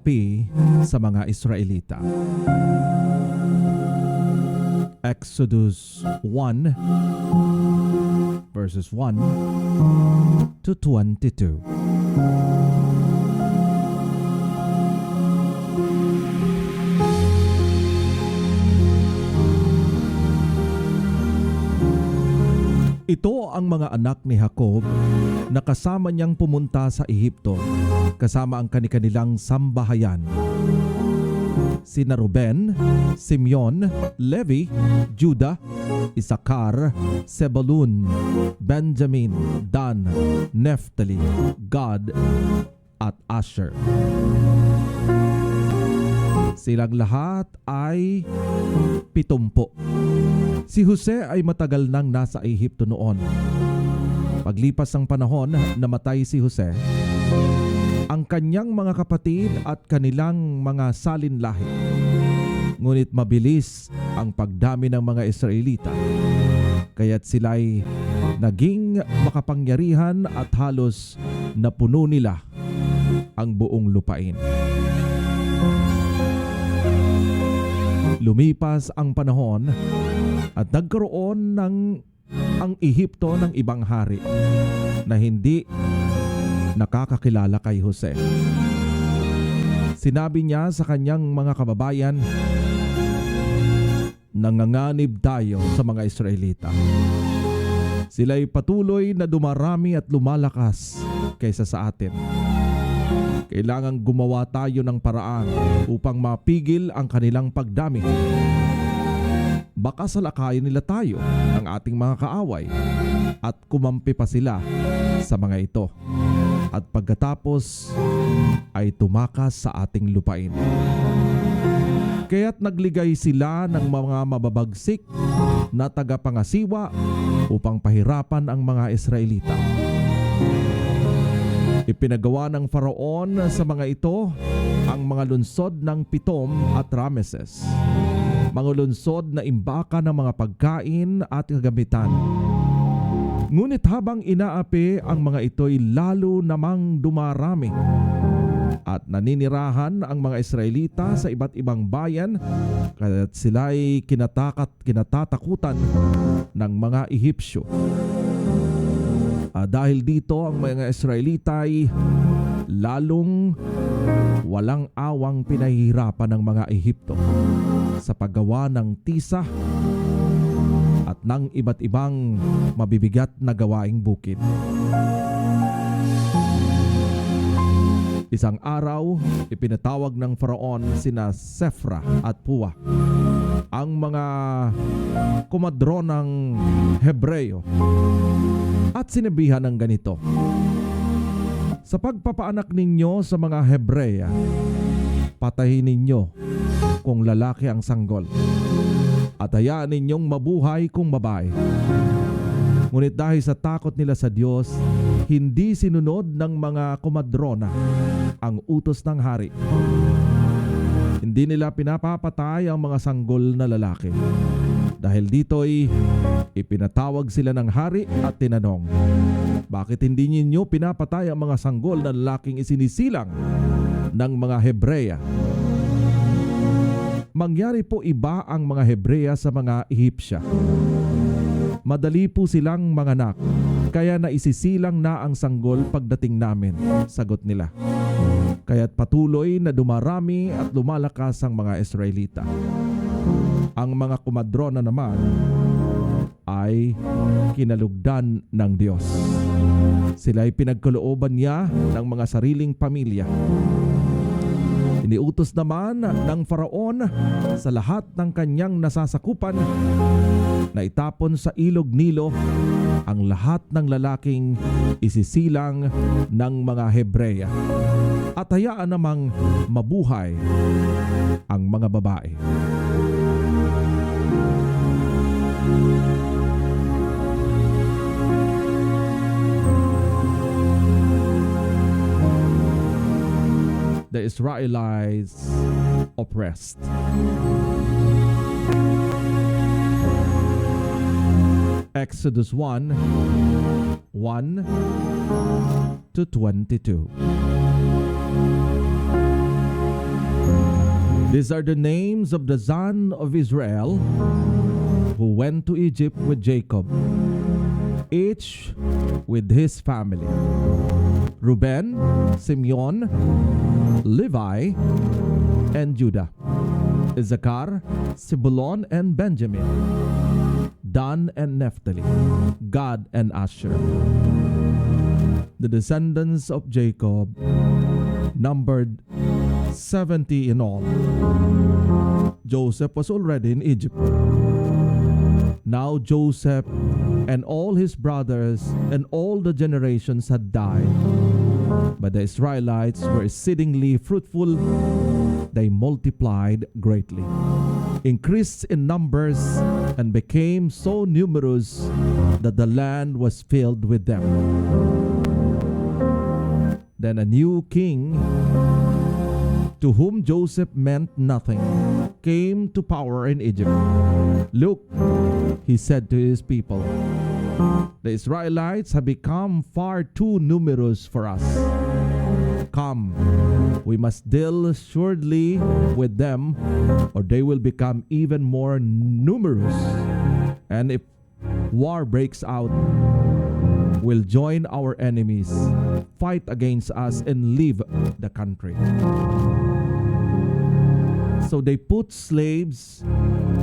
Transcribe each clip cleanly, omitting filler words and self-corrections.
Pang-aapi sa mga Israelita. Exodus 1 verses 1 to 22. Ito ang mga anak ni Jacob na kasama niyang pumunta sa Ehipto, kasama ang kanilang sambahayan. Sina Ruben, Simeon, Levi, Judah, Isakar, Sebulun, Benjamin, Dan, Naphtali, Gad, at Asher. Silang lahat ay 70. Si Jose ay matagal nang nasa Ehipto noon. Paglipas ng panahon, namatay si Jose. Ang kanyang mga kapatid at kanilang mga salinlahi. Ngunit mabilis ang pagdami ng mga Israelita, kaya't sila'y naging makapangyarihan at halos napuno nila ang buong lupain. Lumipas ang panahon at nagkaroon ang Ehipto ng ibang hari na hindi nakakakilala kay Jose. Sinabi niya sa kanyang mga kababayan, "Nanganganib tayo sa mga Israelita. Sila'y patuloy na dumarami at lumalakas kaysa sa atin. Kailangang gumawa tayo ng paraan upang mapigil ang kanilang pagdami. Baka salakayin nila tayo ng ating mga kaaway at kumampi pa sila sa mga ito. At pagkatapos ay tumakas sa ating lupain." Kaya't nagligay sila ng mga mababagsik na tagapangasiwa upang pahirapan ang mga Israelita. Ipinagawa ng Faraon sa mga ito ang mga lunsod ng Pitom at Rameses, mga lunsod na imbaka ng mga pagkain at kagamitan. Ngunit habang inaapi ang mga ito'y lalo namang dumarami at naninirahan ang mga Israelita sa iba't ibang bayan, kaya't sila'y kinatatakutan ng mga Ehipsyo. Dahil dito ang mga Israelita ay lalong walang awang pinahihirapan ng mga Ehipto sa paggawa ng tisa at ng iba't ibang mabibigat na gawaing bukid. Isang araw, ipinatawag ng Faraon sina Sefra at Puwa, ang mga komadronang Hebreo, at sinabihan ng ganito, "Sa pagpapaanak ninyo sa mga Hebrea, patayin ninyo kung lalaki ang sanggol at hayaan ninyong mabuhay kung babae." Ngunit dahil sa takot nila sa Diyos, hindi sinunod ng mga komadrona ang utos ng hari. Hindi nila pinapapatay ang mga sanggol na lalaki. Dahil dito'y ipinatawag sila ng hari at tinanong, "Bakit hindi ninyo pinapatay ang mga sanggol na lalaking isinisilang ng mga Hebrea?" Mangyari po iba ang mga Hebrea sa mga Ehipsya. Madali po silang manganak, kaya naisisilang na ang sanggol pagdating namin, sagot nila. Kaya't patuloy na dumarami at lumalakas ang mga Israelita. Ang mga komadrona naman ay kinalugdan ng Diyos. Sila'y pinagkalooban niya ng mga sariling pamilya. Iniutos naman ng Faraon sa lahat ng kanyang nasasakupan na itapon sa ilog Nilo ang lahat ng lalaking isisilang ng mga Hebrea at hayaan namang mabuhay ang mga babae. The Israelites oppressed. Exodus 1:1 to 22. These are the names of the sons of Israel who went to Egypt with Jacob, each with his family: Reuben, Simeon, Levi, and Judah; Issachar, Zebulun, and Benjamin; Dan and Naphtali; Gad and Asher. The descendants of Jacob numbered 70 in all. Joseph was already in Egypt. Now Joseph and all his brothers and all the generations had died. But the Israelites were exceedingly fruitful. They multiplied greatly, increased in numbers, and became so numerous that the land was filled with them. Then a new king, to whom Joseph meant nothing, came to power in Egypt. "Look," he said to his people, "the Israelites have become far too numerous for us. Come, we must deal shrewdly with them, or they will become even more numerous. And if war breaks out, we'll join our enemies, fight against us, and leave the country." So they put slaves,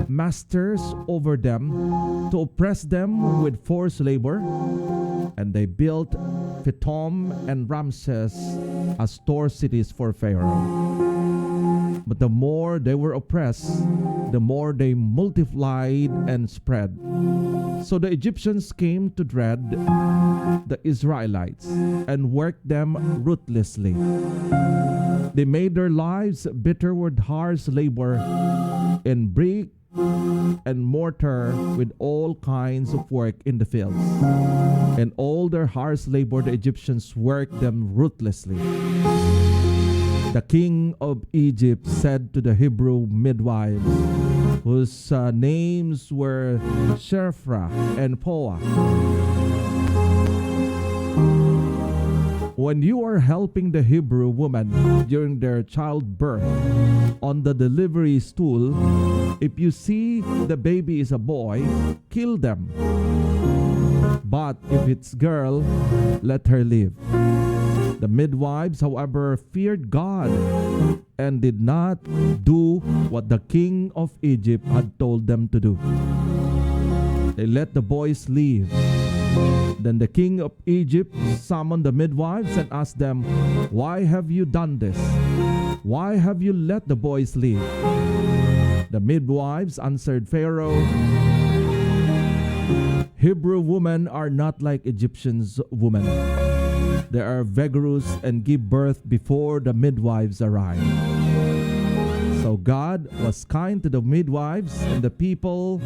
masters over them, to oppress them with forced labor. And they built Pithom and Ramses as store cities for Pharaoh. But the more they were oppressed, the more they multiplied and spread. So the Egyptians came to dread the Israelites and worked them ruthlessly. They made their lives bitter with harsh labor in brick and mortar, with all kinds of work in the fields. And all their harsh labor the Egyptians worked them ruthlessly. The king of Egypt said to the Hebrew midwives, whose names were Shephrah and Puah, "When you are helping the Hebrew woman during their childbirth on the delivery stool, if you see the baby is a boy, kill them. But if it's girl, let her live." The midwives, however, feared God and did not do what the king of Egypt had told them to do. They let the boys live. Then the king of Egypt summoned the midwives and asked them, "Why have you done this? Why have you let the boys live?" The midwives answered Pharaoh, "Hebrew women are not like Egyptians women. They are vigorous and give birth before the midwives arrive." So God was kind to the midwives, and the people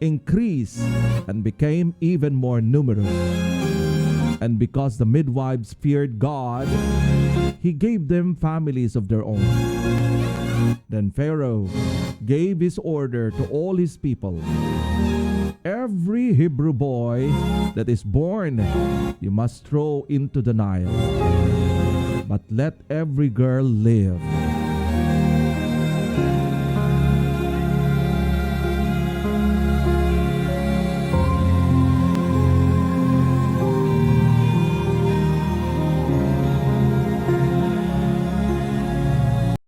increased and became even more numerous. And because the midwives feared God, He gave them families of their own. Then Pharaoh gave his order to all his people, "Every Hebrew boy that is born you must throw into the Nile, but let every girl live."